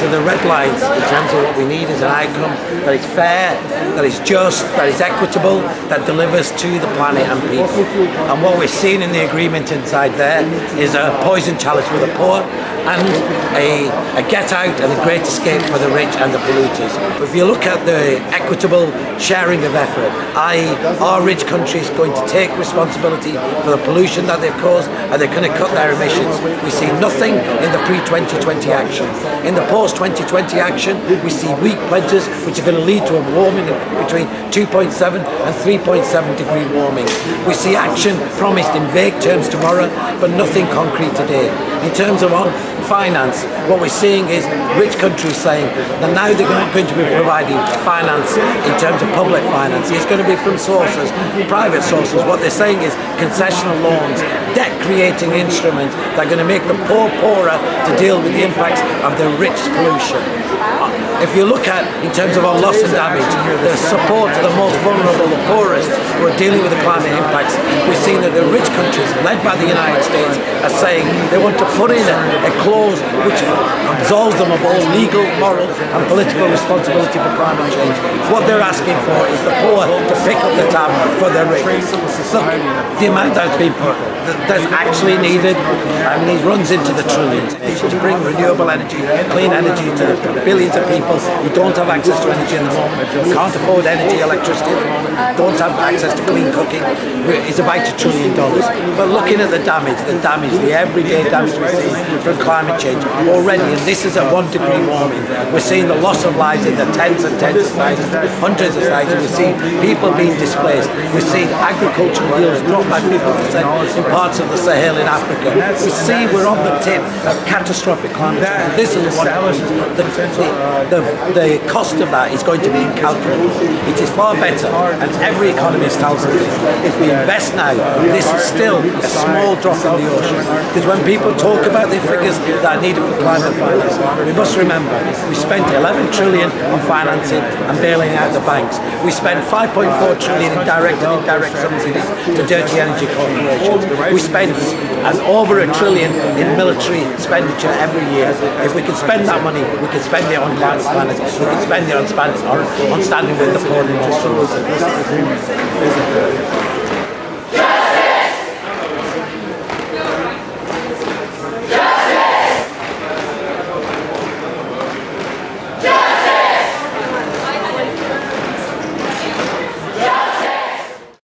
These are the red lines in terms of what we need as an outcome that is fair, that is just, that is equitable, that delivers to the planet and people. And what we're seeing in the agreement inside there is a poison chalice for the poor and a get out and a great escape for the rich and the polluters. If you look at the equitable sharing of effort, i.e. are rich countries going to take responsibility for the pollution that they've caused? Are they going to cut their emissions? We see nothing in the pre-2020 action. In the post-2020 action, we see weak pledges which are going to lead to a warming between 2.7 and 3.7 degree warming. We see action promised in vague terms tomorrow, but nothing concrete today. In terms of finance, what we're seeing is rich countries saying that now they're not going to be providing finance in terms of public finance. It's going to be from sources, private sources. What they're saying is concessional loans, debt-creating instruments that are going to make the poor poorer to deal with the impacts of the rich pollution. If you look at, in terms of our loss and damage, the support to the most vulnerable, the poorest, who are dealing with the climate impacts, we've seen that the rich countries, led by the United States, are saying they want to put in a clause which absolves them of all legal, moral and political responsibility for climate change. What they're asking for is the poor to pick up the tab for the rich. Look, the amount that's been put, that's actually needed, I mean, it runs into the trillions. To bring renewable energy, clean energy to the billions of people who don't have access to energy at the moment, can't afford energy, electricity at the moment, don't have access to clean cooking, is about $1 trillion. But looking at the damage, the everyday damage we see from climate change already, and this is at 1 degree warming, we're seeing the loss of lives in the tens and tens of thousands, hundreds of thousands. We're seeing people being displaced. We're seeing agricultural yields drop by 50% in parts of the Sahel in Africa. We see we're on the tip of catastrophic climate change. This is the cost of that is going to be incalculable. It is far better, and every economist tells us this. If we invest now, this is still a small drop in the ocean. Because when people talk about the figures that are needed for climate finance, we must remember we spent 11 trillion on financing and bailing out the banks. We spent 5.4 trillion in direct and indirect subsidies to dirty energy corporations. We spent over $1 trillion in military expenditure every year. If we can spend that money, we can spend it on climate finance, we can spend it on standing with the poor and industrialists.